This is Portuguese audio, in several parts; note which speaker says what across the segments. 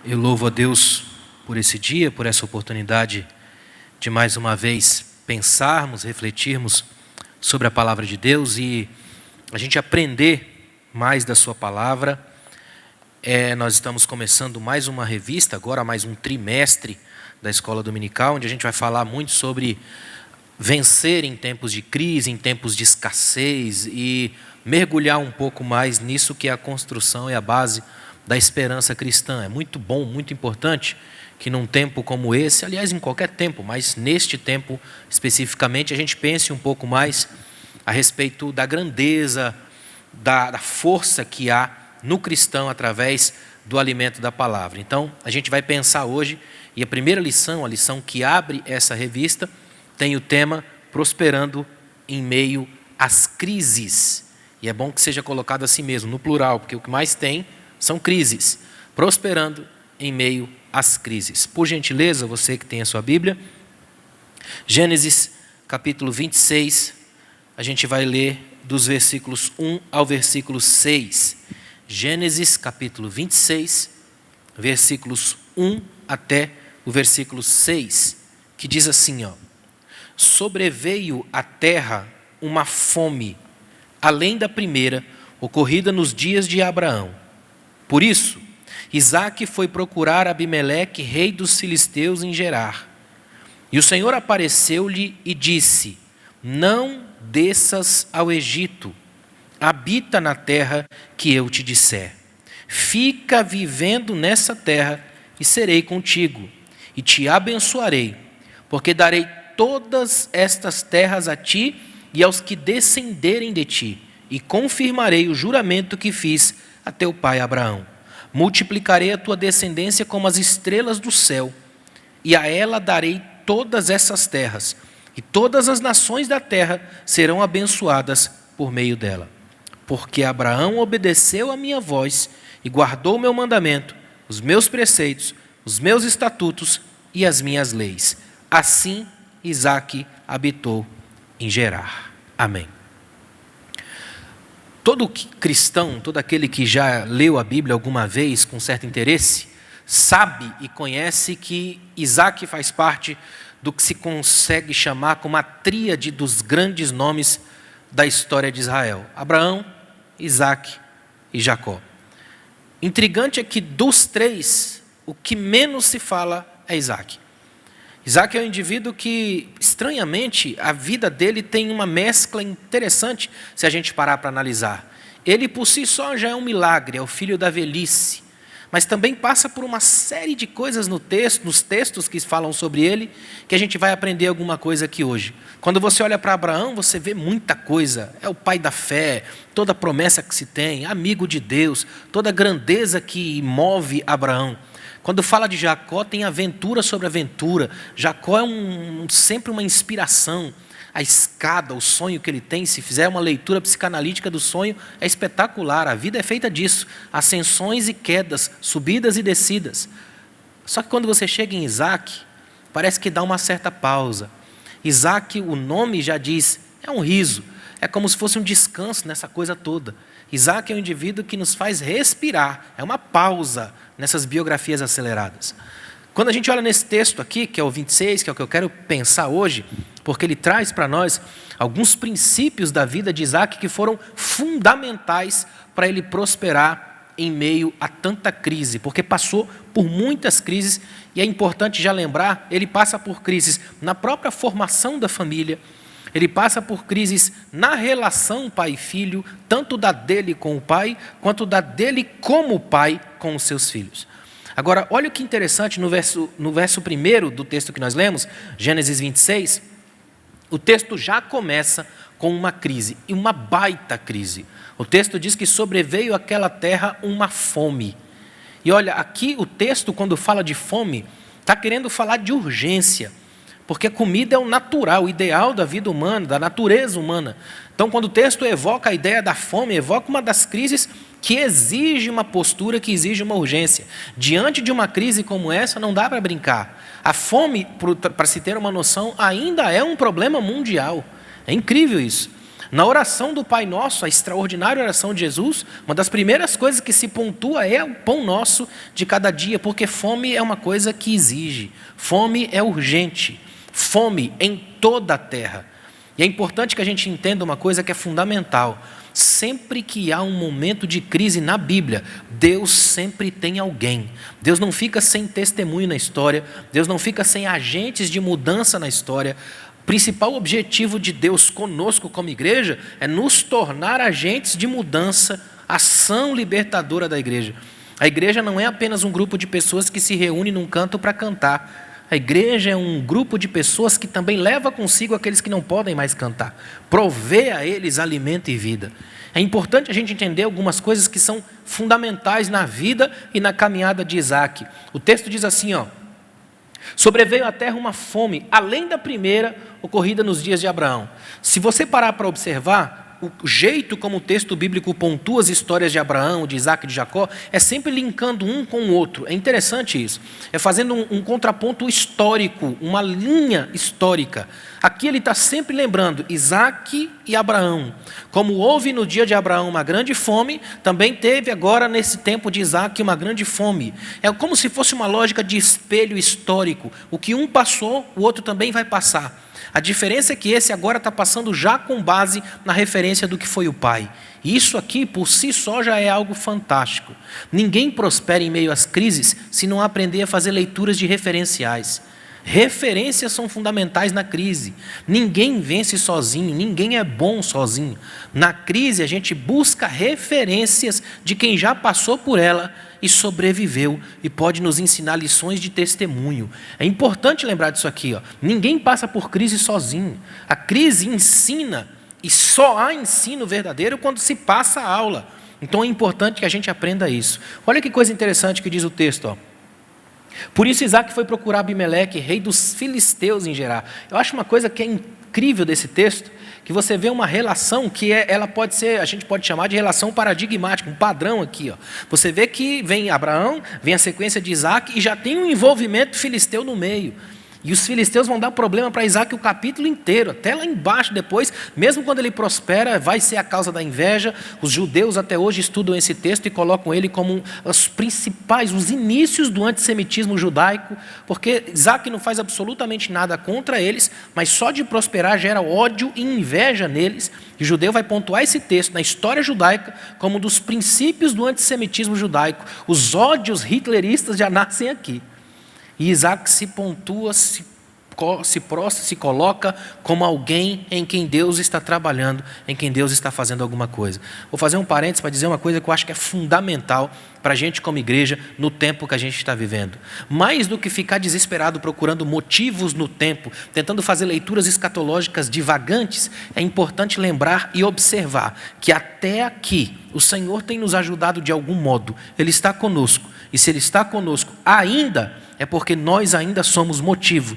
Speaker 1: Eu louvo a Deus por esse dia, por essa oportunidade de mais uma vez pensarmos, refletirmos sobre a palavra de Deus e a gente aprender mais da sua palavra. Nós estamos começando mais uma revista, agora mais um trimestre da Escola Dominical, onde a gente vai falar muito sobre vencer em tempos de crise, em tempos de escassez e mergulhar um pouco mais nisso que é a construção e a base da esperança cristã. É muito bom, muito importante que num tempo como esse, aliás, em qualquer tempo, mas neste tempo especificamente, a gente pense um pouco mais a respeito da grandeza, da força que há no cristão através do alimento da palavra. Então, a gente vai pensar hoje, e a primeira lição, a lição que abre essa revista, tem o tema Prosperando em Meio às Crises. E é bom que seja colocado assim mesmo, no plural, porque o que mais tem são crises. Prosperando em meio às crises. Por gentileza, você que tem a sua Bíblia, Gênesis capítulo 26, a gente vai ler dos versículos 1 ao versículo 6. Gênesis capítulo 26, versículos 1 até o versículo 6, que diz assim, sobreveio à terra uma fome, além da primeira, ocorrida nos dias de Abraão. Por isso, Isaque foi procurar Abimeleque, rei dos filisteus, em Gerar. E o Senhor apareceu-lhe e disse: não desças ao Egito, habita na terra que eu te disser. Fica vivendo nessa terra e serei contigo, e te abençoarei, porque darei todas estas terras a ti e aos que descenderem de ti, e confirmarei o juramento que fiz a teu pai Abraão. Multiplicarei a tua descendência como as estrelas do céu, e a ela darei todas essas terras, e todas as nações da terra serão abençoadas por meio dela. Porque Abraão obedeceu a minha voz e guardou o meu mandamento, os meus preceitos, os meus estatutos e as minhas leis. Assim, Isaque habitou em Gerar. Amém. Todo cristão, todo aquele que já leu a Bíblia alguma vez com certo interesse, sabe e conhece que Isaque faz parte do que se consegue chamar como a tríade dos grandes nomes da história de Israel: Abraão, Isaque e Jacó. Intrigante é que dos três, o que menos se fala é Isaque. Isaque é um indivíduo que, estranhamente, a vida dele tem uma mescla interessante se a gente parar para analisar. Ele, por si só, já é um milagre, é o filho da velhice. Mas também passa por uma série de coisas nos textos que falam sobre ele, que a gente vai aprender alguma coisa aqui hoje. Quando você olha para Abraão, você vê muita coisa. É o pai da fé, toda a promessa que se tem, amigo de Deus, toda a grandeza que move Abraão. Quando fala de Jacó, tem aventura sobre aventura. Jacó é sempre uma inspiração. A escada, o sonho que ele tem, se fizer uma leitura psicanalítica do sonho, é espetacular. A vida é feita disso. Ascensões e quedas, subidas e descidas. Só que quando você chega em Isaque, parece que dá uma certa pausa. Isaque, o nome já diz, é um riso. É como se fosse um descanso nessa coisa toda. Isaque é um indivíduo que nos faz respirar. É uma pausa nessas biografias aceleradas. Quando a gente olha nesse texto aqui, que é o 26, que é o que eu quero pensar hoje, porque ele traz para nós alguns princípios da vida de Isaque que foram fundamentais para ele prosperar em meio a tanta crise, porque passou por muitas crises, e é importante já lembrar, ele passa por crises na própria formação da família, ele passa por crises na relação pai e filho, tanto da dele com o pai, quanto da dele como pai com os seus filhos. Agora, olha o que interessante no verso 1 do texto que nós lemos, Gênesis 26, o texto já começa com uma crise, e uma baita crise. O texto diz que sobreveio àquela terra uma fome. E olha, aqui o texto, quando fala de fome, está querendo falar de urgência. Porque comida é o natural, o ideal da vida humana, da natureza humana. Então, quando o texto evoca a ideia da fome, evoca uma das crises que exige uma postura, que exige uma urgência. Diante de uma crise como essa, não dá para brincar. A fome, para se ter uma noção, ainda é um problema mundial. É incrível isso. Na oração do Pai Nosso, a extraordinária oração de Jesus, uma das primeiras coisas que se pontua é o pão nosso de cada dia, porque fome é uma coisa que exige, fome é urgente, fome em toda a terra. E é importante que a gente entenda uma coisa que é fundamental. Sempre que há um momento de crise na Bíblia, Deus sempre tem alguém. Deus não fica sem testemunho na história, Deus não fica sem agentes de mudança na história. O principal objetivo de Deus conosco como igreja é nos tornar agentes de mudança, ação libertadora da igreja. A igreja não é apenas um grupo de pessoas que se reúne num canto para cantar. A igreja é um grupo de pessoas que também leva consigo aqueles que não podem mais cantar. Provê a eles alimento e vida. É importante a gente entender algumas coisas que são fundamentais na vida e na caminhada de Isaac. O texto diz assim, sobreveio à terra uma fome, além da primeira ocorrida nos dias de Abraão. Se você parar para observar, o jeito como o texto bíblico pontua as histórias de Abraão, de Isaac e de Jacó, é sempre linkando um com o outro. É interessante isso. É fazendo um contraponto histórico, uma linha histórica. Aqui ele está sempre lembrando Isaac e Abraão. Como houve no dia de Abraão uma grande fome, também teve agora nesse tempo de Isaac uma grande fome. É como se fosse uma lógica de espelho histórico. O que um passou, o outro também vai passar. A diferença é que esse agora está passando já com base na referência do que foi o pai. Isso aqui, por si só, já é algo fantástico. Ninguém prospera em meio às crises se não aprender a fazer leituras de referenciais. Referências são fundamentais na crise. Ninguém vence sozinho, ninguém é bom sozinho. Na crise, a gente busca referências de quem já passou por ela e sobreviveu e pode nos ensinar lições de testemunho. É importante lembrar disso aqui. Ninguém passa por crise sozinho. A crise ensina, e só há ensino verdadeiro quando se passa a aula. Então é importante que a gente aprenda isso. Olha que coisa interessante que diz o texto. Por isso Isaac foi procurar Abimeleque, rei dos filisteus em Gerar. Eu acho uma coisa que é incrível desse texto, que você vê uma relação que ela pode ser, a gente pode chamar de relação paradigmática, um padrão aqui. Você vê que vem Abraão, vem a sequência de Isaac e já tem um envolvimento filisteu no meio. E os filisteus vão dar problema para Isaac o capítulo inteiro, até lá embaixo depois, mesmo quando ele prospera, vai ser a causa da inveja. Os judeus até hoje estudam esse texto e colocam ele como os principais, os inícios do antissemitismo judaico, porque Isaac não faz absolutamente nada contra eles, mas só de prosperar gera ódio e inveja neles. E o judeu vai pontuar esse texto na história judaica como um dos princípios do antissemitismo judaico. Os ódios hitleristas já nascem aqui. E Isaac se pontua, se prostra, se coloca como alguém em quem Deus está trabalhando, em quem Deus está fazendo alguma coisa. Vou fazer um parênteses para dizer uma coisa que eu acho que é fundamental para a gente como igreja no tempo que a gente está vivendo. Mais do que ficar desesperado procurando motivos no tempo, tentando fazer leituras escatológicas divagantes, é importante lembrar e observar que até aqui o Senhor tem nos ajudado de algum modo. Ele está conosco. E se Ele está conosco ainda, é porque nós ainda somos motivo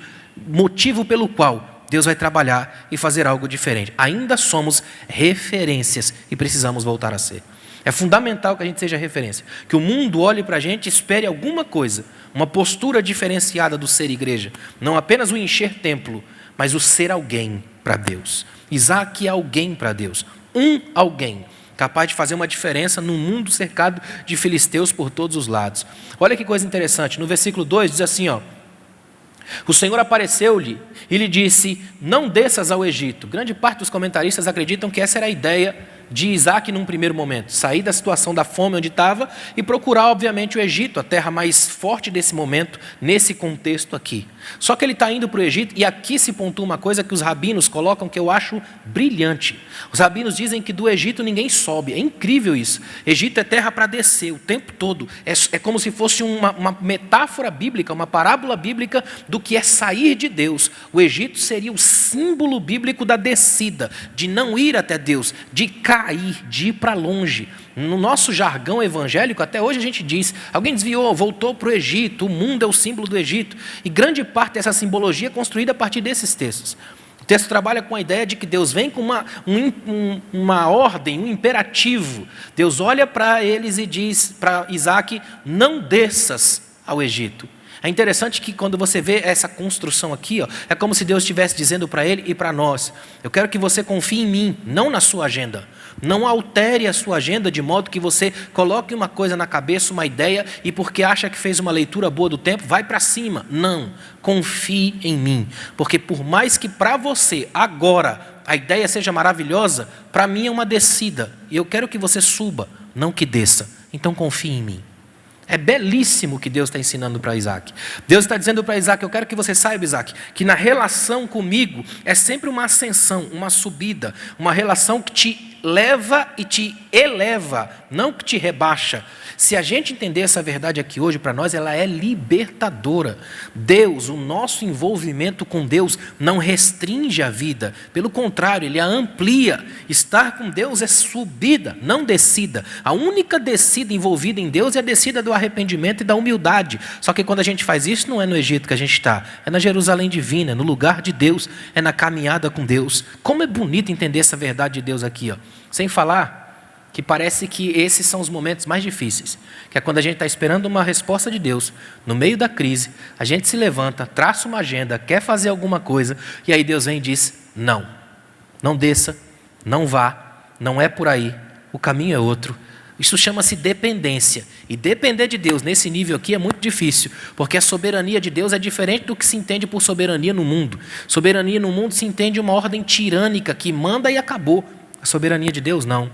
Speaker 1: pelo qual Deus vai trabalhar e fazer algo diferente. Ainda somos referências e precisamos voltar a ser. É fundamental que a gente seja referência. Que o mundo olhe para a gente e espere alguma coisa, uma postura diferenciada do ser igreja. Não apenas o encher templo, mas o ser alguém para Deus. Isaac é alguém para Deus. Um alguém capaz de fazer uma diferença num mundo cercado de filisteus por todos os lados. Olha que coisa interessante. No versículo 2 diz assim, o Senhor apareceu-lhe e lhe disse, não desças ao Egito. Grande parte dos comentaristas acreditam que essa era a ideia de Isaac num primeiro momento. Sair da situação da fome onde estava e procurar, obviamente, o Egito, a terra mais forte desse momento, nesse contexto aqui. Só que ele está indo para o Egito e aqui se pontua uma coisa que os rabinos colocam que eu acho brilhante. Os rabinos dizem que do Egito ninguém sobe. É incrível isso. Egito é terra para descer o tempo todo. É como se fosse uma metáfora bíblica, uma parábola bíblica do que é sair de Deus. O Egito seria o símbolo bíblico da descida, de não ir até Deus, de cair, de ir para longe. No nosso jargão evangélico, até hoje a gente diz, alguém desviou, voltou para o Egito, o mundo é o símbolo do Egito. E grande parte dessa simbologia é construída a partir desses textos. O texto trabalha com a ideia de que Deus vem com uma ordem, um imperativo. Deus olha para eles e diz para Isaac, não desças ao Egito. É interessante que quando você vê essa construção aqui, é como se Deus estivesse dizendo para ele e para nós: eu quero que você confie em mim, não na sua agenda. Não altere a sua agenda de modo que você coloque uma coisa na cabeça, uma ideia, e porque acha que fez uma leitura boa do tempo, vai para cima. Não, confie em mim. Porque por mais que para você, agora, a ideia seja maravilhosa, para mim é uma descida. E eu quero que você suba, não que desça. Então confie em mim. É belíssimo o que Deus está ensinando para Isaac. Deus está dizendo para Isaac: eu quero que você saiba, Isaac, que na relação comigo é sempre uma ascensão, uma subida, uma relação que te leva e te eleva, não que te rebaixa. Se a gente entender essa verdade aqui hoje, para nós ela é libertadora. Deus, o nosso envolvimento com Deus não restringe a vida, pelo contrário, ele a amplia. Estar com Deus é subida, não descida. A única descida envolvida em Deus é a descida do arrependimento e da humildade. Só que quando a gente faz isso, não é no Egito que a gente está, é na Jerusalém divina, é no lugar de Deus, é na caminhada com Deus. Como é bonito entender essa verdade de Deus aqui, sem falar que parece que esses são os momentos mais difíceis, que é quando a gente está esperando uma resposta de Deus, no meio da crise, a gente se levanta, traça uma agenda, quer fazer alguma coisa, e aí Deus vem e diz: não, não desça, não vá, não é por aí, o caminho é outro. Isso chama-se dependência, e depender de Deus nesse nível aqui é muito difícil, porque a soberania de Deus é diferente do que se entende por soberania no mundo. Soberania no mundo se entende uma ordem tirânica que manda e acabou. A soberania de Deus não.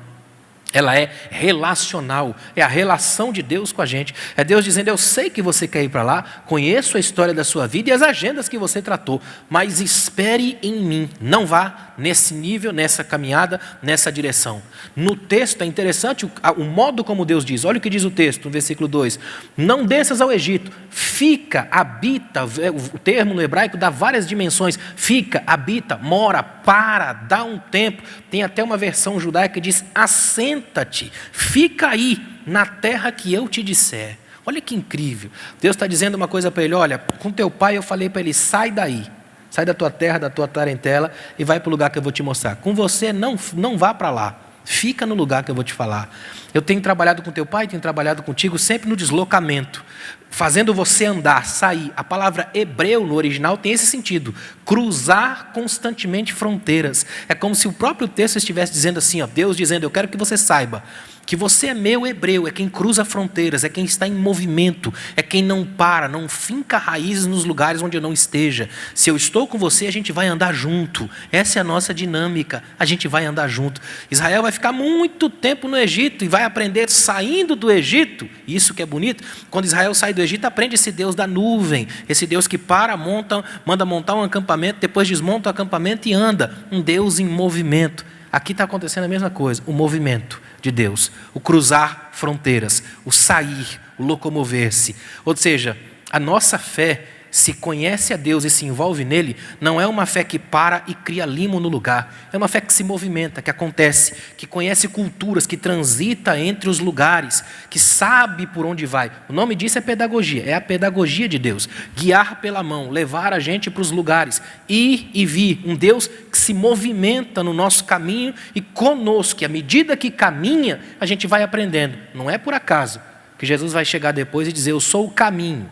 Speaker 1: Ela é relacional, é a relação de Deus com a gente. É Deus dizendo: eu sei que você quer ir para lá, conheço a história da sua vida e as agendas que você tratou, mas espere em mim, não vá nesse nível, nessa caminhada, nessa direção. No texto é interessante o modo como Deus diz. Olha o que diz o texto, no versículo 2: não desças ao Egito, fica, habita. O termo no hebraico dá várias dimensões: fica, habita, mora, para, dá um tempo. Tem até uma versão judaica que diz: assenta-te, fica aí na terra que eu te disser. Olha que incrível. Deus está dizendo uma coisa para ele: olha, com teu pai eu falei para ele: sai daí, sai da tua terra, da tua parentela e vai para o lugar que eu vou te mostrar. Com você não vá para lá, fica no lugar que eu vou te falar. Eu tenho trabalhado com teu pai, tenho trabalhado contigo sempre no deslocamento, fazendo você andar, sair. A palavra hebreu no original tem esse sentido: cruzar constantemente fronteiras. É como se o próprio texto estivesse dizendo assim, Deus dizendo: eu quero que você saiba que você é meu hebreu, é quem cruza fronteiras, é quem está em movimento, é quem não para, não finca raízes nos lugares onde eu não esteja. Se eu estou com você, a gente vai andar junto. Essa é a nossa dinâmica, a gente vai andar junto. Israel vai ficar muito tempo no Egito e vai aprender saindo do Egito. Isso que é bonito. Quando Israel sai do Egito, aprende esse Deus da nuvem, esse Deus que para, manda montar um acampamento, depois desmonta o acampamento e anda. Um Deus em movimento. Aqui está acontecendo a mesma coisa, o movimento de Deus, o cruzar fronteiras, o sair, o locomover-se. Ou seja, a nossa fé, se conhece a Deus e se envolve nele, não é uma fé que para e cria limo no lugar. É uma fé que se movimenta, que acontece, que conhece culturas, que transita entre os lugares, que sabe por onde vai. O nome disso é pedagogia, é a pedagogia de Deus. Guiar pela mão, levar a gente para os lugares, ir e vir. Um Deus que se movimenta no nosso caminho e conosco. E à medida que caminha, a gente vai aprendendo. Não é por acaso que Jesus vai chegar depois e dizer: eu sou o caminho,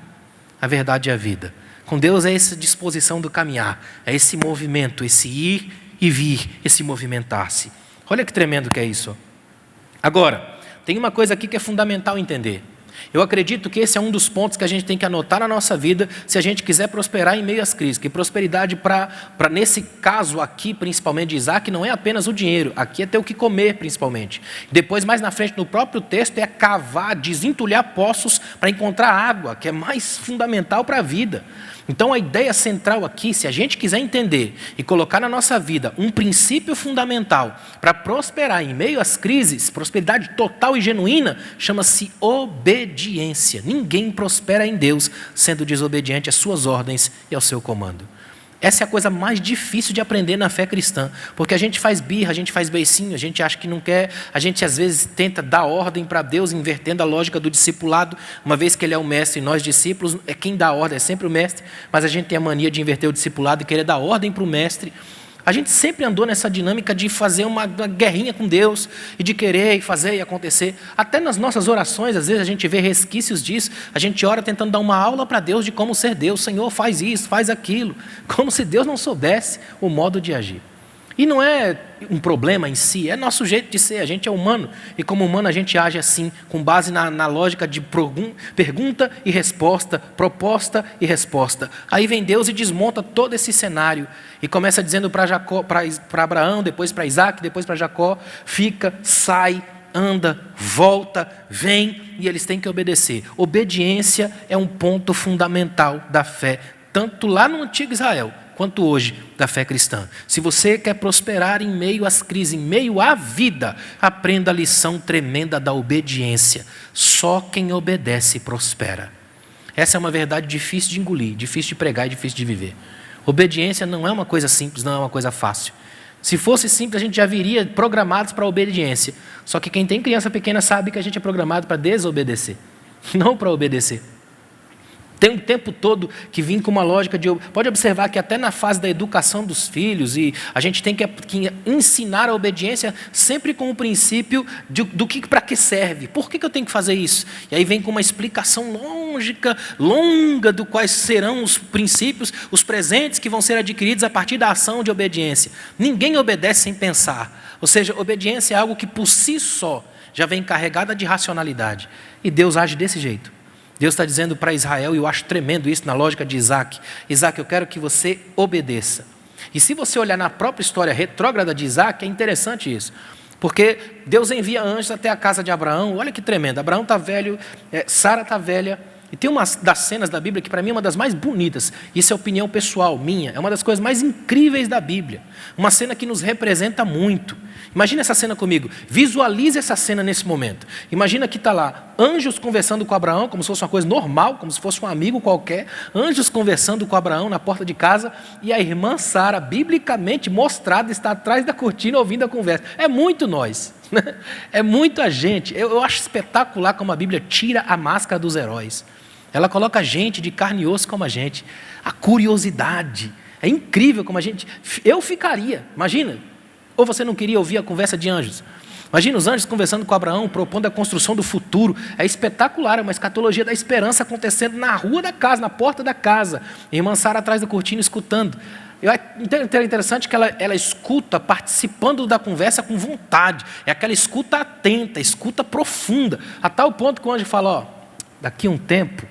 Speaker 1: a verdade e a vida. Com Deus é essa disposição do caminhar, é esse movimento, esse ir e vir, esse movimentar-se. Olha que tremendo que é isso. Agora, tem uma coisa aqui que é fundamental entender. Eu acredito que esse é um dos pontos que a gente tem que anotar na nossa vida se a gente quiser prosperar em meio às crises. Que prosperidade para nesse caso aqui, principalmente de Isaac, não é apenas o dinheiro. Aqui é ter o que comer, principalmente. Depois, mais na frente, no próprio texto, é cavar, desentulhar poços para encontrar água, que é mais fundamental para a vida. Então, a ideia central aqui, se a gente quiser entender e colocar na nossa vida um princípio fundamental para prosperar em meio às crises, prosperidade total e genuína, chama-se obediência. Ninguém prospera em Deus sendo desobediente às suas ordens e ao seu comando. Essa é a coisa mais difícil de aprender na fé cristã, porque a gente faz birra, a gente faz beicinho, a gente acha que não quer, a gente às vezes tenta dar ordem para Deus, invertendo a lógica do discipulado, uma vez que Ele é o mestre e nós discípulos, quem dá ordem é sempre o mestre, mas a gente tem a mania de inverter o discipulado e querer dar ordem para o mestre. A gente sempre andou nessa dinâmica de fazer uma guerrinha com Deus, e de querer e fazer e acontecer. Até nas nossas orações, às vezes a gente vê resquícios disso. A gente ora tentando dar uma aula para Deus de como ser Deus. Senhor, faz isso, faz aquilo. Como se Deus não soubesse o modo de agir. E não é um problema em si, é nosso jeito de ser. A gente é humano, e como humano a gente age assim, com base na lógica de pergunta e resposta, proposta e resposta. Aí vem Deus e desmonta todo esse cenário, e começa dizendo para Abraão, depois para Isaac, depois para Jacó: fica, sai, anda, volta, vem, e eles têm que obedecer. Obediência é um ponto fundamental da fé, tanto lá no antigo Israel, quanto hoje da fé cristã. Se você quer prosperar em meio às crises, em meio à vida, aprenda a lição tremenda da obediência. Só quem obedece prospera. Essa é uma verdade difícil de engolir, difícil de pregar e difícil de viver. Obediência não é uma coisa simples, não é uma coisa fácil. Se fosse simples, a gente já viria programados para a obediência. Só que quem tem criança pequena sabe que a gente é programado para desobedecer, não para obedecer. Tem um tempo todo que vem com uma lógica de... Pode observar que até na fase da educação dos filhos, e a gente tem que ensinar a obediência sempre com o princípio do que para que serve. Por que eu tenho que fazer isso? E aí vem com uma explicação longa do quais serão os princípios, os presentes que vão ser adquiridos a partir da ação de obediência. Ninguém obedece sem pensar. Ou seja, obediência é algo que por si só já vem carregada de racionalidade. E Deus age desse jeito. Deus está dizendo para Israel, e eu acho tremendo isso na lógica de Isaac: Isaac, eu quero que você obedeça. E se você olhar na própria história retrógrada de Isaac, é interessante isso. Porque Deus envia anjos até a casa de Abraão. Olha que tremendo, Abraão está velho, Sara está velha. E tem uma das cenas da Bíblia que para mim é uma das mais bonitas. Isso é opinião pessoal minha, é uma das coisas mais incríveis da Bíblia. Uma cena que nos representa muito. Imagina essa cena comigo, visualize essa cena nesse momento. Imagina que está lá, anjos conversando com Abraão, como se fosse uma coisa normal, como se fosse um amigo qualquer. Anjos conversando com Abraão na porta de casa, e a irmã Sara, biblicamente mostrada, está atrás da cortina ouvindo a conversa. É muito nós, né? É muito a gente. Eu acho espetacular como a Bíblia tira a máscara dos heróis. Ela coloca gente de carne e osso como a gente. A curiosidade. É incrível como a gente... Eu ficaria, imagina. Ou você não queria ouvir a conversa de anjos? Imagina os anjos conversando com Abraão, propondo a construção do futuro. É espetacular, é uma escatologia da esperança acontecendo na rua da casa, na porta da casa. A irmã Sara atrás da cortina escutando. É interessante que ela escuta, participando da conversa com vontade. É aquela escuta atenta, escuta profunda. A tal ponto que o anjo fala: ó, daqui a um tempo,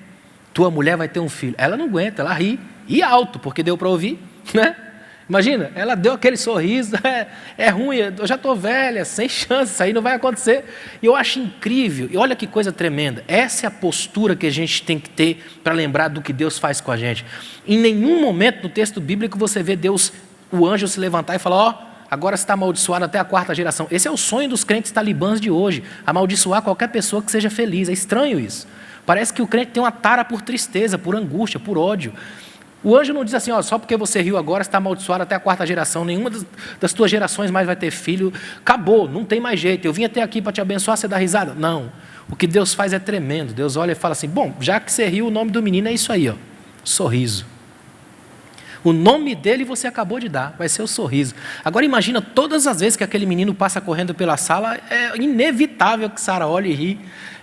Speaker 1: tua mulher vai ter um filho. Ela não aguenta, ela ri. E alto, porque deu para ouvir, né? Imagina, ela deu aquele sorriso, é ruim, eu já estou velha, sem chance, isso aí não vai acontecer. E eu acho incrível, e olha que coisa tremenda, essa é a postura que a gente tem que ter para lembrar do que Deus faz com a gente. Em nenhum momento no texto bíblico você vê Deus, o anjo se levantar e falar: ó, agora você está amaldiçoado até a 4ª geração. Esse é o sonho dos crentes talibãs de hoje, amaldiçoar qualquer pessoa que seja feliz. É estranho isso. Parece que o crente tem uma tara por tristeza, por angústia, por ódio. O anjo não diz assim: ó, só porque você riu agora, você está amaldiçoado até a 4ª geração, nenhuma das tuas gerações mais vai ter filho, acabou, não tem mais jeito, eu vim até aqui para te abençoar, você dá risada? Não, o que Deus faz é tremendo. Deus olha e fala assim: bom, já que você riu, o nome do menino é isso aí, ó, sorriso. O nome dele você acabou de dar, vai ser o sorriso. Agora imagina todas as vezes que aquele menino passa correndo pela sala, é inevitável que Sara olhe e ri.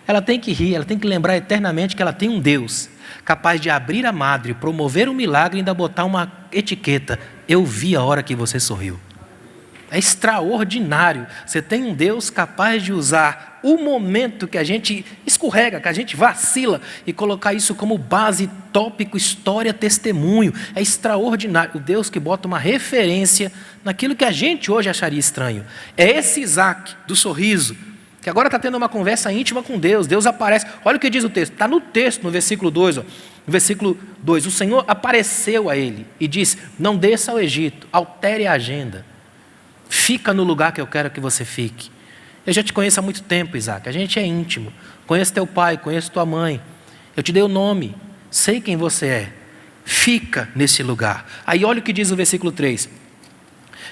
Speaker 1: Ela tem que rir, ela tem que lembrar eternamente que ela tem um Deus capaz de abrir a madre, promover um milagre e ainda botar uma etiqueta: eu vi a hora que você sorriu. É extraordinário. Você tem um Deus capaz de usar o momento que a gente escorrega, que a gente vacila, e colocar isso como base, tópico, história, testemunho. É extraordinário. O Deus que bota uma referência naquilo que a gente hoje acharia estranho. É esse Isaac do sorriso, que agora está tendo uma conversa íntima com Deus. Deus aparece. Olha o que diz o texto. Está no texto, no versículo 2. Ó. No versículo 2. O Senhor apareceu a ele e disse: não desça ao Egito, altere a agenda. Fica no lugar que eu quero que você fique. Eu já te conheço há muito tempo, Isaac. A gente é íntimo. Conheço teu pai, conheço tua mãe. Eu te dei o nome. Sei quem você é. Fica nesse lugar. Aí olha o que diz o versículo 3.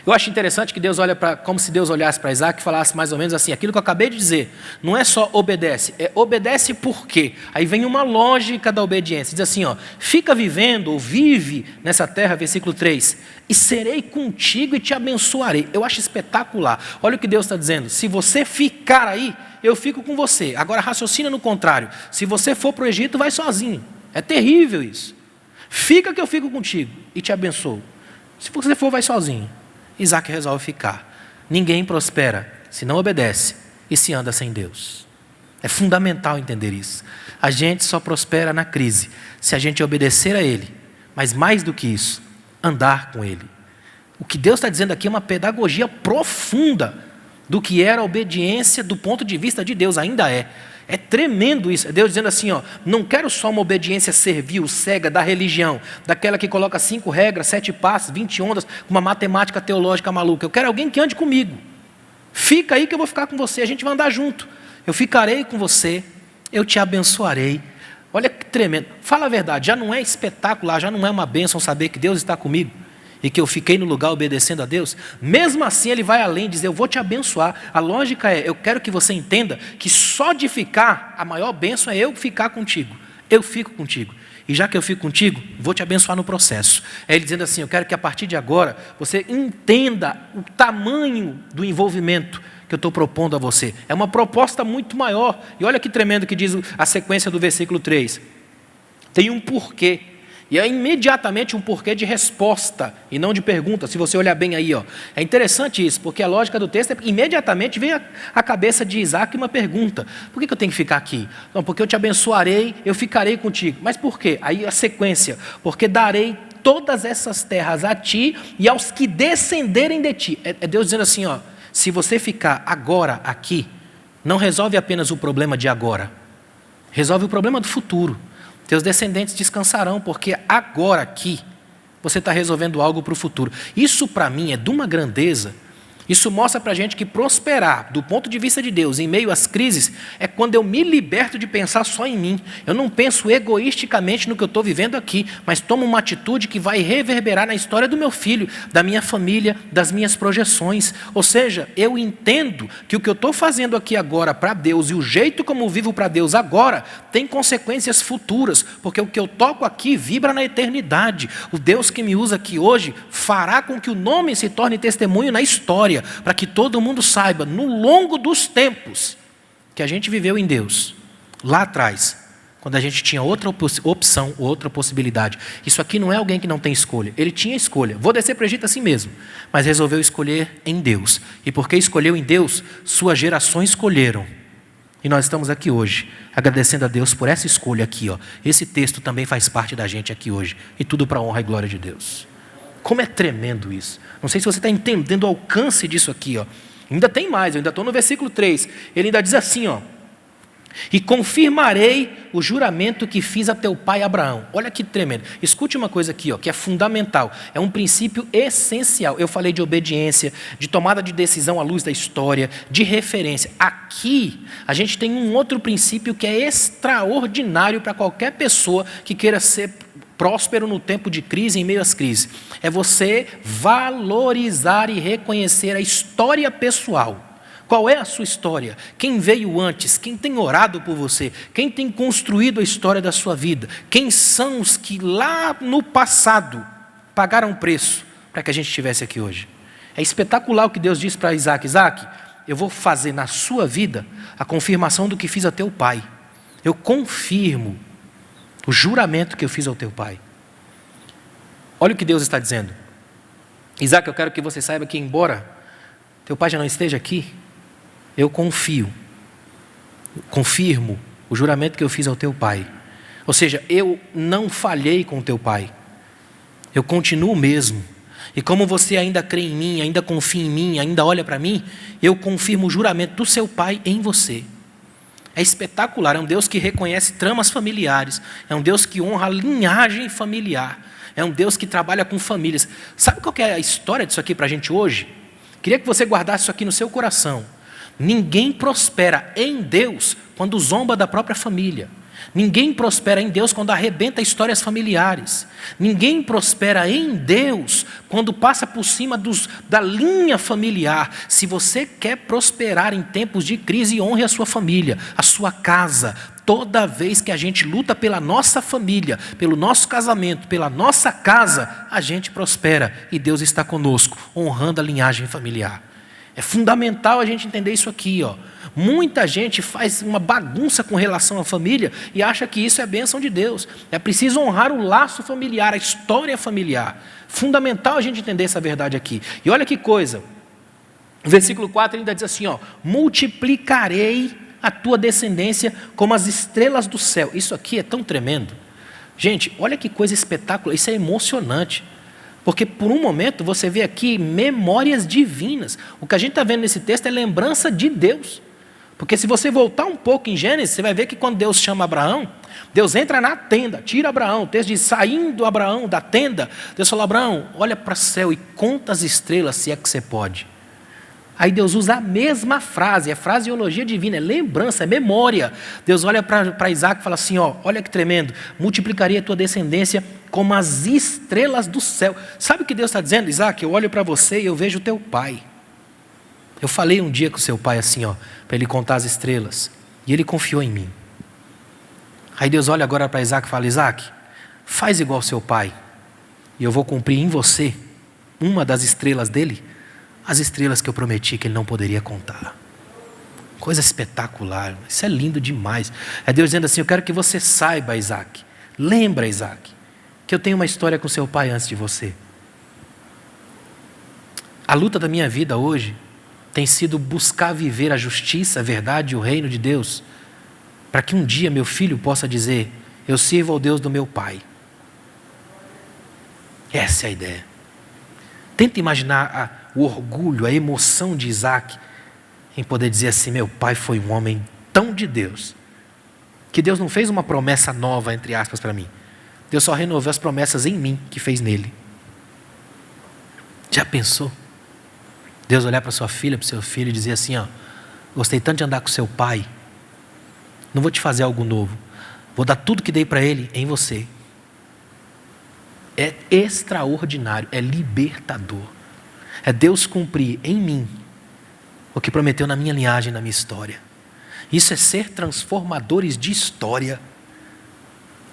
Speaker 1: Eu acho interessante que Deus olha como se Deus olhasse para Isaac e falasse mais ou menos assim, aquilo que eu acabei de dizer, não é só obedece, é obedece por quê? Aí vem uma lógica da obediência, diz assim, fica vivendo ou vive nessa terra, versículo 3, e serei contigo e te abençoarei. Eu acho espetacular. Olha o que Deus está dizendo, se você ficar aí, eu fico com você. Agora raciocina no contrário, se você for para o Egito, vai sozinho. É terrível isso. Fica que eu fico contigo e te abençoo. Se você for, vai sozinho. Isaac resolve ficar. Ninguém prospera se não obedece e se anda sem Deus. É fundamental entender isso. A gente só prospera na crise se a gente obedecer a Ele, mas mais do que isso, andar com Ele. O que Deus está dizendo aqui é uma pedagogia profunda do que era a obediência do ponto de vista de Deus, ainda é. É tremendo isso, é Deus dizendo assim, não quero só uma obediência servil, cega, da religião, daquela que coloca 5 regras, 7 passos, 20 ondas, uma matemática teológica maluca. Eu quero alguém que ande comigo. Fica aí que eu vou ficar com você, a gente vai andar junto. Eu ficarei com você, eu te abençoarei. Olha que tremendo. Fala a verdade, já não é espetacular, já não é uma bênção saber que Deus está comigo? E que eu fiquei no lugar obedecendo a Deus? Mesmo assim ele vai além, dizer, eu vou te abençoar. A lógica é, eu quero que você entenda que só de ficar, a maior bênção é eu ficar contigo. Eu fico contigo. E já que eu fico contigo, vou te abençoar no processo. É ele dizendo assim, eu quero que a partir de agora, você entenda o tamanho do envolvimento que eu estou propondo a você. É uma proposta muito maior. E olha que tremendo que diz a sequência do versículo 3. Tem um porquê. E é imediatamente um porquê de resposta e não de pergunta, se você olhar bem aí. É interessante isso, porque a lógica do texto é imediatamente vem à cabeça de Isaac uma pergunta. Por que eu tenho que ficar aqui? Não, porque eu te abençoarei, eu ficarei contigo. Mas por quê? Aí a sequência, porque darei todas essas terras a ti e aos que descenderem de ti. É Deus dizendo assim, se você ficar agora aqui, não resolve apenas o problema de agora, resolve o problema do futuro. Teus descendentes descansarão, porque agora aqui você está resolvendo algo para o futuro. Isso para mim é de uma grandeza. Isso mostra para a gente que prosperar, do ponto de vista de Deus, em meio às crises, é quando eu me liberto de pensar só em mim. Eu não penso egoisticamente no que eu estou vivendo aqui, mas tomo uma atitude que vai reverberar na história do meu filho, da minha família, das minhas projeções. Ou seja, eu entendo que o que eu estou fazendo aqui agora para Deus e o jeito como eu vivo para Deus agora tem consequências futuras, porque o que eu toco aqui vibra na eternidade. O Deus que me usa aqui hoje fará com que o nome se torne testemunho na história, para que todo mundo saiba, no longo dos tempos, que a gente viveu em Deus, lá atrás, quando a gente tinha outra opção, outra possibilidade. Isso aqui não é alguém que não tem escolha, ele tinha escolha, vou descer para o Egito assim mesmo, mas resolveu escolher em Deus, e porque escolheu em Deus, suas gerações escolheram, e nós estamos aqui hoje, agradecendo a Deus por essa escolha aqui, esse texto também faz parte da gente aqui hoje, e tudo para a honra e glória de Deus. Como é tremendo isso. Não sei se você está entendendo o alcance disso aqui. Ainda tem mais, eu ainda estou no versículo 3. Ele ainda diz assim, e confirmarei o juramento que fiz a teu pai Abraão. Olha que tremendo. Escute uma coisa aqui, que é fundamental. É um princípio essencial. Eu falei de obediência, de tomada de decisão à luz da história, de referência. Aqui, a gente tem um outro princípio que é extraordinário para qualquer pessoa que queira ser próspero no tempo de crise, em meio às crises. É você valorizar e reconhecer a história pessoal. Qual é a sua história? Quem veio antes? Quem tem orado por você? Quem tem construído a história da sua vida? Quem são os que lá no passado pagaram preço para que a gente estivesse aqui hoje? É espetacular o que Deus diz para Isaac. Isaac, eu vou fazer na sua vida a confirmação do que fiz a teu pai. Eu confirmo o juramento que eu fiz ao teu pai. Olha o que Deus está dizendo. Isaac, eu quero que você saiba que embora teu pai já não esteja aqui, eu confirmo o juramento que eu fiz ao teu pai. Ou seja, eu não falhei com o teu pai. Eu continuo o mesmo. E como você ainda crê em mim, ainda confia em mim, ainda olha para mim, eu confirmo o juramento do seu pai em você. É espetacular, é um Deus que reconhece tramas familiares, é um Deus que honra a linhagem familiar, é um Deus que trabalha com famílias. Sabe qual que é a história disso aqui para a gente hoje? Queria que você guardasse isso aqui no seu coração. Ninguém prospera em Deus quando zomba da própria família. Ninguém prospera em Deus quando arrebenta histórias familiares. Ninguém prospera em Deus quando passa por cima da linha familiar. Se você quer prosperar em tempos de crise, honre a sua família, a sua casa. Toda vez que a gente luta pela nossa família, pelo nosso casamento, pela nossa casa, a gente prospera e Deus está conosco, honrando a linhagem familiar. É fundamental a gente entender isso aqui, ó. Muita gente faz uma bagunça com relação à família e acha que isso é bênção de Deus. É preciso honrar o laço familiar, a história familiar. Fundamental a gente entender essa verdade aqui. E olha que coisa. O versículo 4 ainda diz assim, ó: multiplicarei a tua descendência como as estrelas do céu. Isso aqui é tão tremendo. Gente, olha que coisa espetacular. Isso é emocionante. Porque por um momento você vê aqui memórias divinas. O que a gente está vendo nesse texto é lembrança de Deus. Porque se você voltar um pouco em Gênesis, você vai ver que quando Deus chama Abraão, Deus entra na tenda, tira Abraão. O texto diz, saindo Abraão da tenda, Deus falou, Abraão, olha para o céu e conta as estrelas, se é que você pode. Aí Deus usa a mesma frase, é fraseologia divina, é lembrança, é memória. Deus olha para Isaac e fala assim, ó, olha que tremendo, multiplicaria a tua descendência como as estrelas do céu. Sabe o que Deus está dizendo, Isaac? Eu olho para você e eu vejo o teu pai. Eu falei um dia com o seu pai assim, ó, para ele contar as estrelas, e ele confiou em mim. Aí Deus olha agora para Isaac e fala, Isaac, faz igual ao seu pai, e eu vou cumprir em você uma das estrelas dele, as estrelas que eu prometi que ele não poderia contar. Coisa espetacular, isso é lindo demais. É Deus dizendo assim, eu quero que você saiba, Isaac, lembra, Isaac, que eu tenho uma história com seu pai antes de você. A luta da minha vida hoje tem sido buscar viver a justiça, a verdade e o reino de Deus, para que um dia meu filho possa dizer, eu sirvo ao Deus do meu pai. Essa é a ideia. Tenta imaginar o orgulho, a emoção de Isaac em poder dizer assim, meu pai foi um homem tão de Deus, que Deus não fez uma promessa nova, entre aspas, para mim. Deus só renovou as promessas em mim, que fez nele. Já pensou? Deus olhar para sua filha, para o seu filho e dizer assim, ó, gostei tanto de andar com seu pai, não vou te fazer algo novo, vou dar tudo que dei para ele em você. É extraordinário, é libertador. É Deus cumprir em mim o que prometeu na minha linhagem, na minha história. Isso é ser transformadores de história.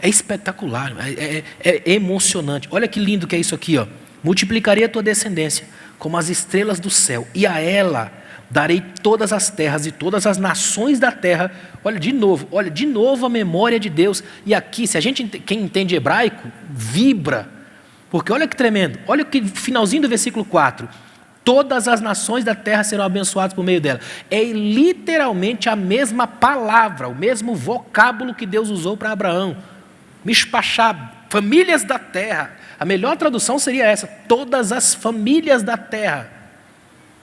Speaker 1: É espetacular, é emocionante. Olha que lindo que é isso aqui, ó. Multiplicarei a tua descendência como as estrelas do céu, e a ela darei todas as terras e todas as nações da terra. Olha de novo a memória de Deus. E aqui, se a gente, quem entende hebraico, vibra. Porque olha que tremendo, olha que finalzinho do versículo 4. Todas as nações da terra serão abençoadas por meio dela. É literalmente a mesma palavra, o mesmo vocábulo que Deus usou para Abraão. Mishpachá, famílias da terra. A melhor tradução seria essa, todas as famílias da terra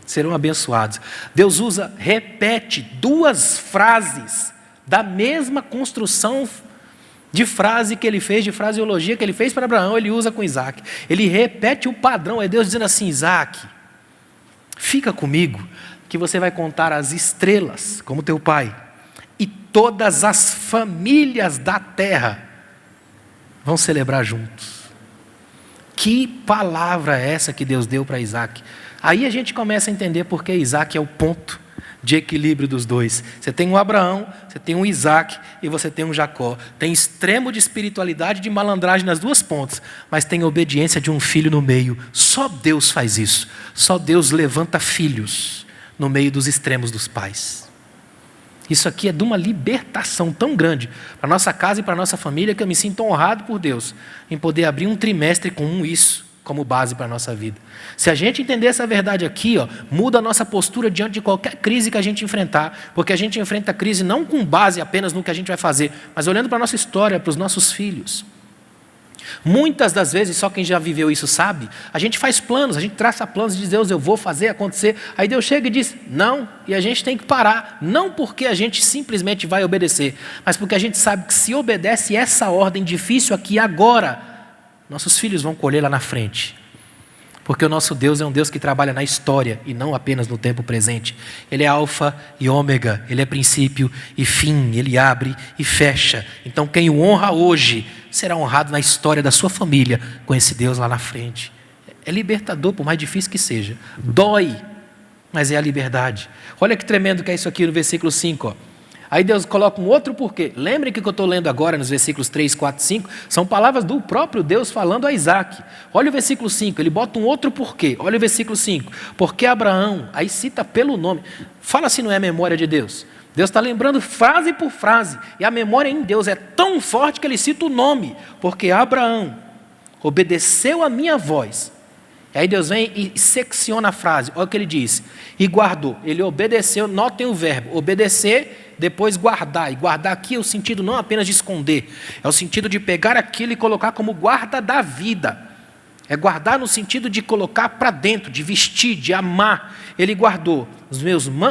Speaker 1: serão abençoadas. Deus repete duas frases da mesma construção de frase que ele fez, de fraseologia que ele fez para Abraão, ele usa com Isaac. Ele repete o padrão, é Deus dizendo assim, Isaac, fica comigo, que você vai contar as estrelas, como teu pai, e todas as famílias da terra vão celebrar juntos. Que palavra é essa que Deus deu para Isaac? Aí a gente começa a entender porque Isaac é o ponto de equilíbrio dos dois. Você tem um Abraão, você tem um Isaac e você tem um Jacó. Tem extremo de espiritualidade e de malandragem nas duas pontas, mas tem obediência de um filho no meio. Só Deus faz isso. Só Deus levanta filhos no meio dos extremos dos pais. Isso aqui é de uma libertação tão grande para a nossa casa e para a nossa família, que eu me sinto honrado por Deus em poder abrir um trimestre com isso como base para a nossa vida. Se a gente entender essa verdade aqui, ó, muda a nossa postura diante de qualquer crise que a gente enfrentar, porque a gente enfrenta a crise não com base apenas no que a gente vai fazer, mas olhando para a nossa história, para os nossos filhos. Muitas das vezes, só quem já viveu isso sabe, a gente faz planos, a gente traça planos e diz, Deus, eu vou fazer acontecer. Aí Deus chega e diz, não, e a gente tem que parar. Não porque a gente simplesmente vai obedecer, mas porque a gente sabe que se obedece essa ordem difícil aqui agora, nossos filhos vão colher lá na frente. Porque o nosso Deus é um Deus que trabalha na história e não apenas no tempo presente. Ele é alfa e ômega, ele é princípio e fim, ele abre e fecha. Então quem o honra hoje será honrado na história da sua família com esse Deus lá na frente. É libertador, por mais difícil que seja. Dói, mas é a liberdade. Olha que tremendo que é isso aqui no versículo 5, ó. Aí Deus coloca um outro porquê. Lembrem que o que eu estou lendo agora nos versículos 3, 4, 5 são palavras do próprio Deus falando a Isaac. Olha o versículo 5, ele bota um outro porquê. Olha o versículo 5. Porque Abraão, aí cita pelo nome. Fala se não é a memória de Deus. Deus está lembrando frase por frase. E a memória em Deus é tão forte que ele cita o nome. Porque Abraão obedeceu a minha voz. Aí Deus vem e secciona a frase. Olha o que ele diz. E guardou. Ele obedeceu, notem o verbo. Obedecer, depois guardar. E guardar aqui é o sentido não apenas de esconder. É o sentido de pegar aquilo e colocar como guarda da vida. É guardar no sentido de colocar para dentro, de vestir, de amar. Ele guardou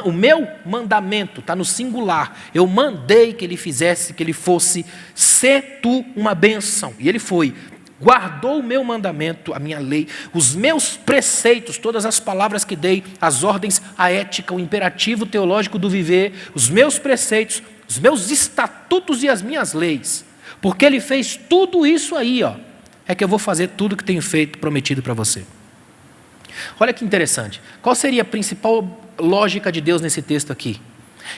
Speaker 1: o meu mandamento, está no singular. Eu mandei que ele fizesse, que ele fosse, ser tu uma bênção. E ele foi. Guardou o meu mandamento, a minha lei, os meus preceitos, todas as palavras que dei, as ordens, a ética, o imperativo teológico do viver, os meus preceitos, os meus estatutos e as minhas leis. Porque ele fez tudo isso aí, ó, é que eu vou fazer tudo que tenho feito, prometido para você. Olha que interessante. Qual seria a principal lógica de Deus nesse texto aqui?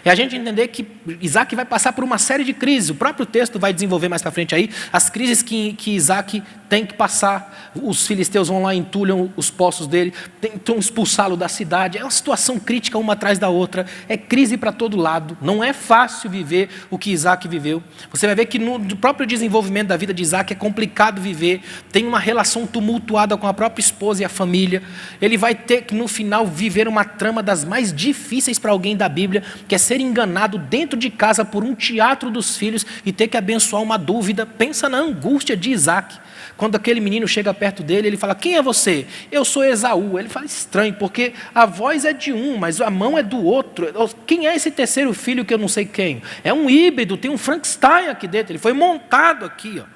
Speaker 1: É a gente entender que Isaac vai passar por uma série de crises. O próprio texto vai desenvolver mais para frente aí as crises que Isaac tem que passar. Os filisteus vão lá e entulham os poços dele, tentam expulsá-lo da cidade. É uma situação crítica uma atrás da outra. É crise para todo lado. Não é fácil viver o que Isaac viveu. Você vai ver que no próprio desenvolvimento da vida de Isaac é complicado viver. Tem uma relação tumultuada com a própria esposa e a família. Ele vai ter que no final viver uma trama das mais difíceis para alguém da Bíblia, que é ser enganado dentro de casa por um teatro dos filhos e ter que abençoar uma dúvida. Pensa na angústia de Isaac. Quando aquele menino chega perto dele, ele fala: quem é você? Eu sou Esaú. Ele fala: estranho, porque a voz é de um, mas a mão é do outro. Quem é esse terceiro filho que eu não sei quem? É um híbrido, tem um Frankenstein aqui dentro. Ele foi montado aqui, ó.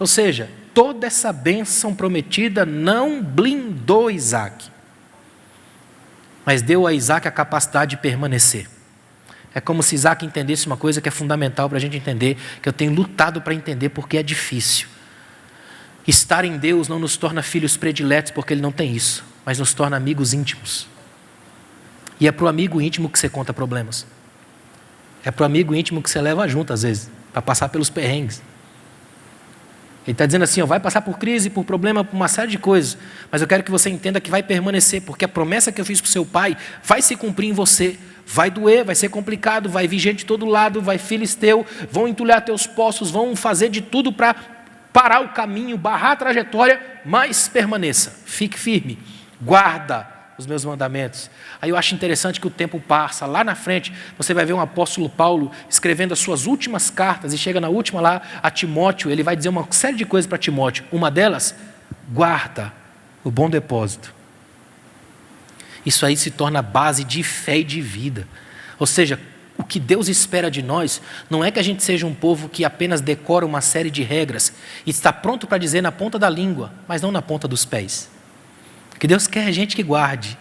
Speaker 1: Ou seja, toda essa bênção prometida não blindou Isaac, mas deu a Isaac a capacidade de permanecer. É como se Isaac entendesse uma coisa que é fundamental para a gente entender, que eu tenho lutado para entender porque é difícil. Estar em Deus não nos torna filhos prediletos porque Ele não tem isso, mas nos torna amigos íntimos. E é para o amigo íntimo que você conta problemas. É para o amigo íntimo que você leva junto às vezes, para passar pelos perrengues. Ele está dizendo assim, ó, vai passar por crise, por problema, por uma série de coisas, mas eu quero que você entenda que vai permanecer, porque a promessa que eu fiz para o seu pai vai se cumprir em você. Vai doer, vai ser complicado, vai vir gente de todo lado, vai filisteu, vão entulhar teus poços, vão fazer de tudo para parar o caminho, barrar a trajetória, mas permaneça, fique firme, guarda os meus mandamentos. Aí eu acho interessante que o tempo passa, lá na frente você vai ver um apóstolo Paulo escrevendo as suas últimas cartas, e chega na última lá, a Timóteo, ele vai dizer uma série de coisas para Timóteo. Uma delas, guarda o bom depósito. Isso aí se torna a base de fé e de vida. Ou seja, o que Deus espera de nós não é que a gente seja um povo que apenas decora uma série de regras e está pronto para dizer na ponta da língua, mas não na ponta dos pés. O que Deus quer é gente que guarde.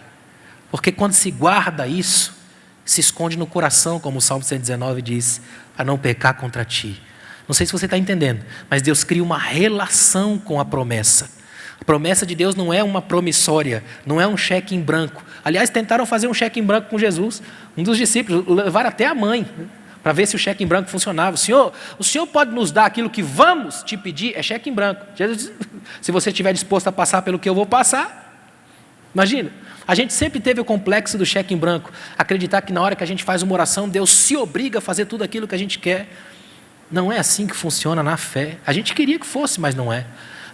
Speaker 1: Porque quando se guarda isso, se esconde no coração, como o Salmo 119 diz, para não pecar contra ti. Não sei se você está entendendo, mas Deus cria uma relação com a promessa. A promessa de Deus não é uma promissória, não é um cheque em branco. Aliás, tentaram fazer um cheque em branco com Jesus. Um dos discípulos levaram até a mãe para ver se o cheque em branco funcionava. O Senhor pode nos dar aquilo que vamos te pedir? É cheque em branco. Jesus, se você estiver disposto a passar pelo que eu vou passar. Imagina, a gente sempre teve o complexo do cheque em branco. Acreditar que na hora que a gente faz uma oração, Deus se obriga a fazer tudo aquilo que a gente quer. Não é assim que funciona na fé. A gente queria que fosse, mas não é.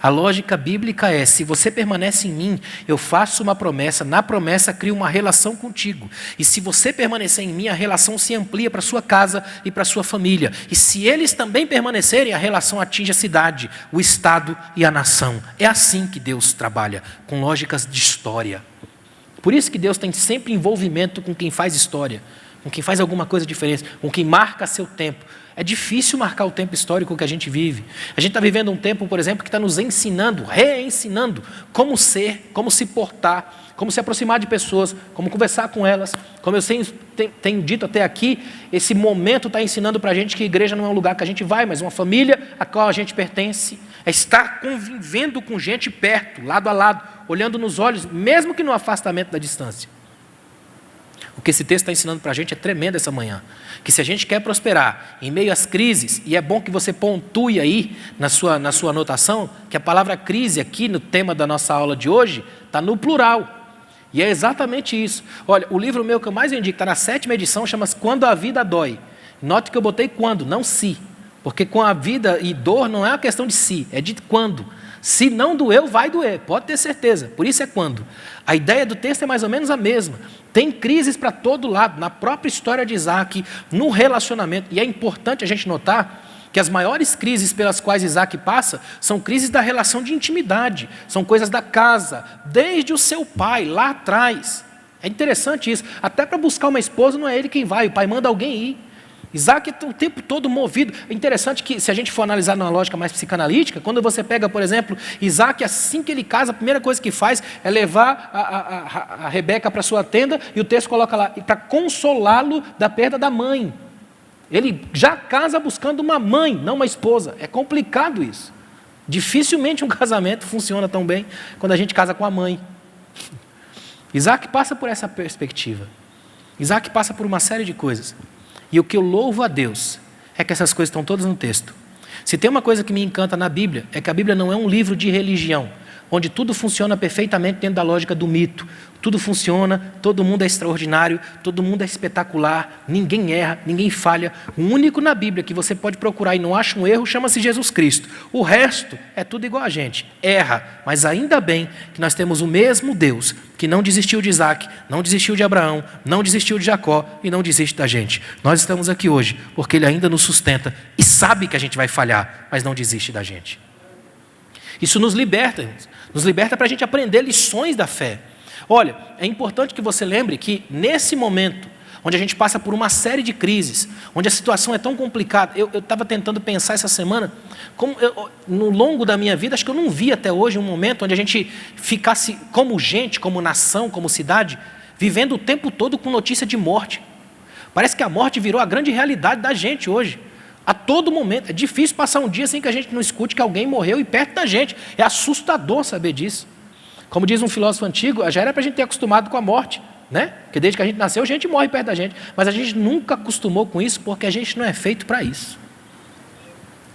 Speaker 1: A lógica bíblica é: se você permanece em mim, eu faço uma promessa, na promessa crio uma relação contigo. E se você permanecer em mim, a relação se amplia para a sua casa e para a sua família. E se eles também permanecerem, a relação atinge a cidade, o estado e a nação. É assim que Deus trabalha, com lógicas de história. Por isso que Deus tem sempre envolvimento com quem faz história. com quem faz alguma coisa diferente, com quem marca seu tempo. É difícil marcar o tempo histórico que a gente vive. A gente está vivendo um tempo, por exemplo, que está nos ensinando, reensinando como ser, como se portar, como se aproximar de pessoas, como conversar com elas. Como eu tenho dito até aqui, esse momento está ensinando para a gente que a igreja não é um lugar que a gente vai, mas uma família a qual a gente pertence. É estar convivendo com gente perto, lado a lado, olhando nos olhos, mesmo que no afastamento da distância. O que esse texto está ensinando para a gente é tremendo essa manhã. Que se a gente quer prosperar em meio às crises, e é bom que você pontue aí na sua anotação, que a palavra crise aqui no tema da nossa aula de hoje está no plural. E é exatamente isso. Olha, o livro meu que eu mais indico, está na 7ª edição, chama-se Quando a Vida Dói. Note que eu botei quando, não se. Porque com a vida e dor não é uma questão de se, é de quando. Se não doeu, vai doer, pode ter certeza. Por isso é quando. A ideia do texto é mais ou menos a mesma. Tem crises para todo lado, na própria história de Isaac, no relacionamento. E é importante a gente notar que as maiores crises pelas quais Isaac passa são crises da relação de intimidade, são coisas da casa, desde o seu pai, lá atrás. É interessante isso. Até para buscar uma esposa não é ele quem vai, o pai manda alguém ir. Isaac é o tempo todo movido. É interessante que, se a gente for analisar numa lógica mais psicanalítica, quando você pega, por exemplo, Isaac, assim que ele casa, a primeira coisa que faz é levar a Rebeca para sua tenda, e o texto coloca lá, para consolá-lo da perda da mãe. Ele já casa buscando uma mãe, não uma esposa. É complicado isso. Dificilmente um casamento funciona tão bem quando a gente casa com a mãe. Isaac passa por essa perspectiva. Isaac passa por uma série de coisas. E o que eu louvo a Deus é que essas coisas estão todas no texto. Se tem uma coisa que me encanta na Bíblia, é que a Bíblia não é um livro de religião, onde tudo funciona perfeitamente dentro da lógica do mito. Tudo funciona, todo mundo é extraordinário, todo mundo é espetacular, ninguém erra, ninguém falha. O único na Bíblia que você pode procurar e não acha um erro chama-se Jesus Cristo. O resto é tudo igual a gente, erra. Mas ainda bem que nós temos o mesmo Deus que não desistiu de Isaac, não desistiu de Abraão, não desistiu de Jacó e não desiste da gente. Nós estamos aqui hoje porque Ele ainda nos sustenta e sabe que a gente vai falhar, mas não desiste da gente. Isso nos liberta, irmãos. Nos liberta para a gente aprender lições da fé. Olha, é importante que você lembre que nesse momento, onde a gente passa por uma série de crises, onde a situação é tão complicada, eu estava tentando pensar essa semana, no longo da minha vida, acho que eu não vi até hoje um momento onde a gente ficasse como gente, como nação, como cidade, vivendo o tempo todo com notícia de morte. Parece que a morte virou a grande realidade da gente hoje. A todo momento. É difícil passar um dia sem que a gente não escute que alguém morreu e perto da gente. É assustador saber disso. Como diz um filósofo antigo, já era para a gente ter acostumado com a morte, né? Porque desde que a gente nasceu, a gente morre perto da gente. Mas a gente nunca acostumou com isso porque a gente não é feito para isso.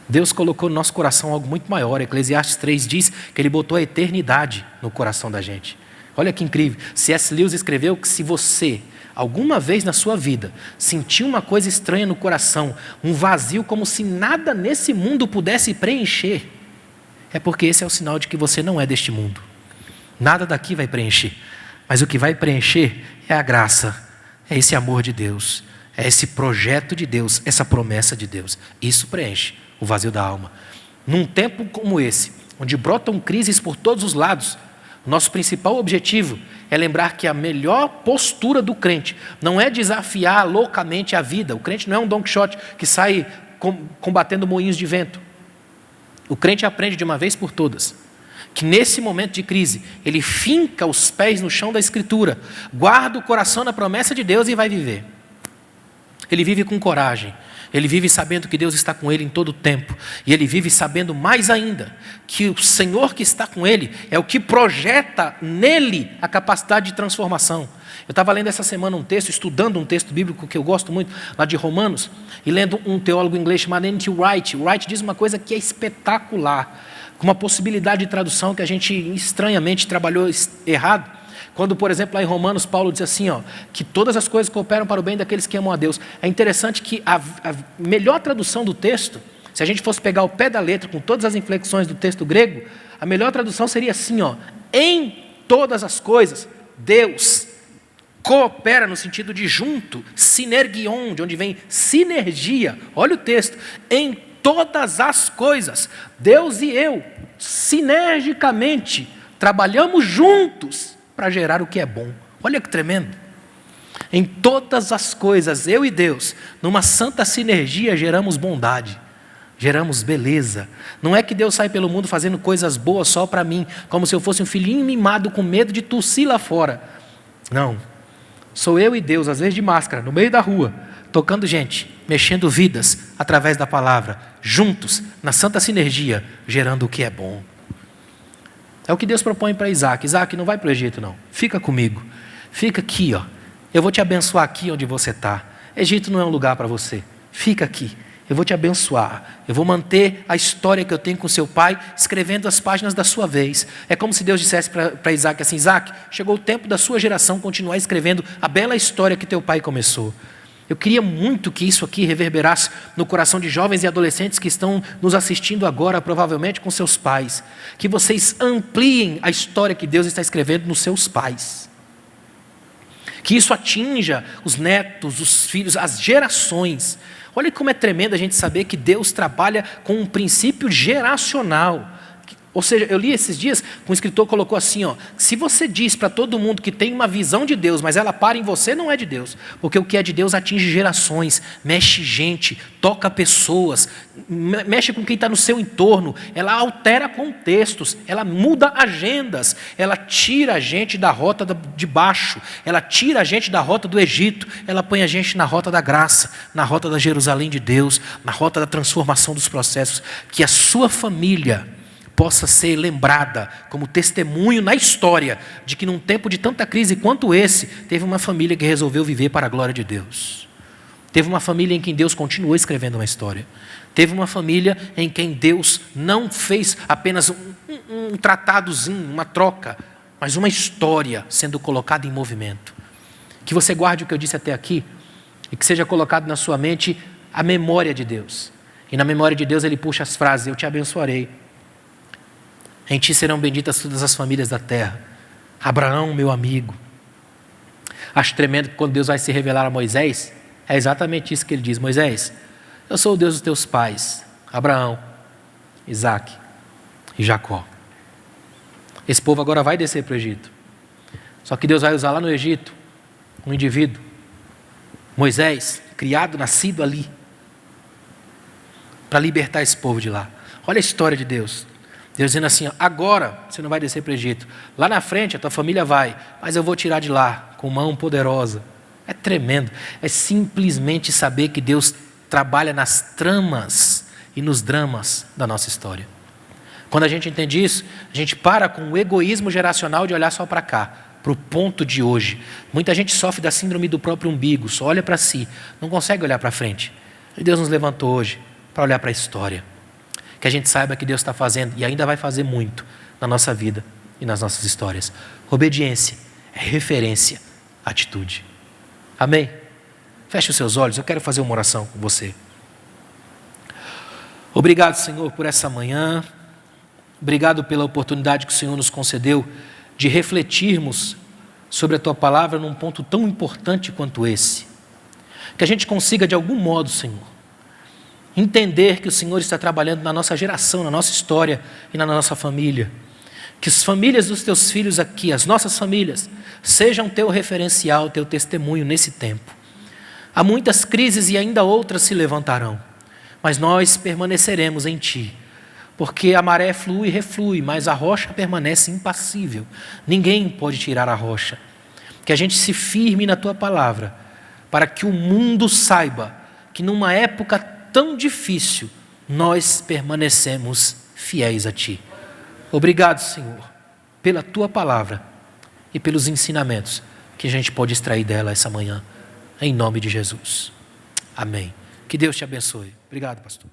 Speaker 1: Deus colocou no nosso coração algo muito maior. Eclesiastes 3 diz que Ele botou a eternidade no coração da gente. Olha que incrível. C.S. Lewis escreveu que se você alguma vez na sua vida sentiu uma coisa estranha no coração, um vazio como se nada nesse mundo pudesse preencher, é porque esse é o sinal de que você não é deste mundo. Nada daqui vai preencher, mas o que vai preencher é a graça, é esse amor de Deus, é esse projeto de Deus, essa promessa de Deus. Isso preenche o vazio da alma. Num tempo como esse, onde brotam crises por todos os lados, nosso principal objetivo é lembrar que a melhor postura do crente não é desafiar loucamente a vida. O crente não é um Don Quixote que sai combatendo moinhos de vento. O crente aprende de uma vez por todas que nesse momento de crise, ele finca os pés no chão da Escritura, guarda o coração na promessa de Deus e vai viver. Ele vive com coragem. Ele vive sabendo que Deus está com ele em todo o tempo. E ele vive sabendo mais ainda que o Senhor que está com ele é o que projeta nele a capacidade de transformação. Eu estava lendo essa semana um texto, estudando um texto bíblico que eu gosto muito, lá de Romanos, e lendo um teólogo inglês chamado N.T. Wright. O Wright diz uma coisa que é espetacular, com uma possibilidade de tradução que a gente estranhamente trabalhou errado. Quando, por exemplo, lá em Romanos, Paulo diz assim, que todas as coisas cooperam para o bem daqueles que amam a Deus. É interessante que a melhor tradução do texto, se a gente fosse pegar o pé da letra com todas as inflexões do texto grego, a melhor tradução seria assim, em todas as coisas, Deus coopera no sentido de junto, sinergion, de onde vem sinergia. Olha o texto, em todas as coisas, Deus e eu, sinergicamente, trabalhamos juntos para gerar o que é bom. Olha que tremendo. Em todas as coisas, eu e Deus, numa santa sinergia, geramos bondade, geramos beleza. Não é que Deus sai pelo mundo fazendo coisas boas só para mim, como se eu fosse um filhinho mimado com medo de tossir lá fora. Não, sou eu e Deus, às vezes de máscara, no meio da rua, tocando gente, mexendo vidas através da palavra, juntos, na santa sinergia, gerando o que é bom. É o que Deus propõe para Isaac. Isaac, não vai para o Egito não, fica comigo, fica aqui, ó. Eu vou te abençoar aqui onde você está. Egito não é um lugar para você, fica aqui. Eu vou te abençoar. Eu vou manter a história que eu tenho com seu pai, escrevendo as páginas da sua vez. É como se Deus dissesse para Isaac assim: Isaac, chegou o tempo da sua geração continuar escrevendo a bela história que teu pai começou. Eu queria muito que isso aqui reverberasse no coração de jovens e adolescentes que estão nos assistindo agora, provavelmente com seus pais. Que vocês ampliem a história que Deus está escrevendo nos seus pais. Que isso atinja os netos, os filhos, as gerações. Olha como é tremendo a gente saber que Deus trabalha com um princípio geracional. Ou seja, eu li esses dias, um escritor colocou assim, ó: se você diz para todo mundo que tem uma visão de Deus, mas ela para em você, não é de Deus. Porque o que é de Deus atinge gerações, mexe gente, toca pessoas, mexe com quem está no seu entorno, ela altera contextos, ela muda agendas, ela tira a gente da rota de baixo, ela tira a gente da rota do Egito, ela põe a gente na rota da graça, na rota da Jerusalém de Deus, na rota da transformação dos processos. Que a sua família possa ser lembrada como testemunho na história de que num tempo de tanta crise quanto esse, teve uma família que resolveu viver para a glória de Deus. Teve uma família em quem Deus continuou escrevendo uma história. Teve uma família em quem Deus não fez apenas um tratadozinho, uma troca, mas uma história sendo colocada em movimento. Que você guarde o que eu disse até aqui e que seja colocado na sua mente a memória de Deus. E na memória de Deus ele puxa as frases: eu te abençoarei. Em ti serão benditas todas as famílias da terra. Abraão, meu amigo. Acho tremendo que quando Deus vai se revelar a Moisés, é exatamente isso que ele diz: Moisés, eu sou o Deus dos teus pais, Abraão, Isaac e Jacó. Esse povo agora vai descer para o Egito. Só que Deus vai usar lá no Egito um indivíduo, Moisés, criado, nascido ali, para libertar esse povo de lá. Olha a história de Deus. Deus dizendo assim: agora você não vai descer para o Egito, lá na frente a tua família vai, mas eu vou tirar de lá com mão poderosa. É tremendo, é simplesmente saber que Deus trabalha nas tramas e nos dramas da nossa história. Quando a gente entende isso, a gente para com o egoísmo geracional de olhar só para cá, para o ponto de hoje. Muita gente sofre da síndrome do próprio umbigo, só olha para si, não consegue olhar para frente. E Deus nos levantou hoje para olhar para a história. Que a gente saiba que Deus está fazendo e ainda vai fazer muito na nossa vida e nas nossas histórias. Obediência é referência, atitude. Amém? Feche os seus olhos, eu quero fazer uma oração com você. Obrigado, Senhor, por essa manhã. Obrigado pela oportunidade que o Senhor nos concedeu de refletirmos sobre a Tua palavra num ponto tão importante quanto esse. Que a gente consiga de algum modo, Senhor, entender que o Senhor está trabalhando na nossa geração, na nossa história e na nossa família. Que as famílias dos teus filhos aqui, as nossas famílias, sejam teu referencial, teu testemunho nesse tempo. Há muitas crises e ainda outras se levantarão, mas nós permaneceremos em Ti. Porque a maré flui e reflui, mas a rocha permanece impassível. Ninguém pode tirar a rocha. Que a gente se firme na Tua palavra, para que o mundo saiba que numa época tão difícil, nós permanecemos fiéis a Ti. Obrigado, Senhor, pela Tua palavra e pelos ensinamentos que a gente pode extrair dela essa manhã, em nome de Jesus. Amém. Que Deus te abençoe. Obrigado, pastor.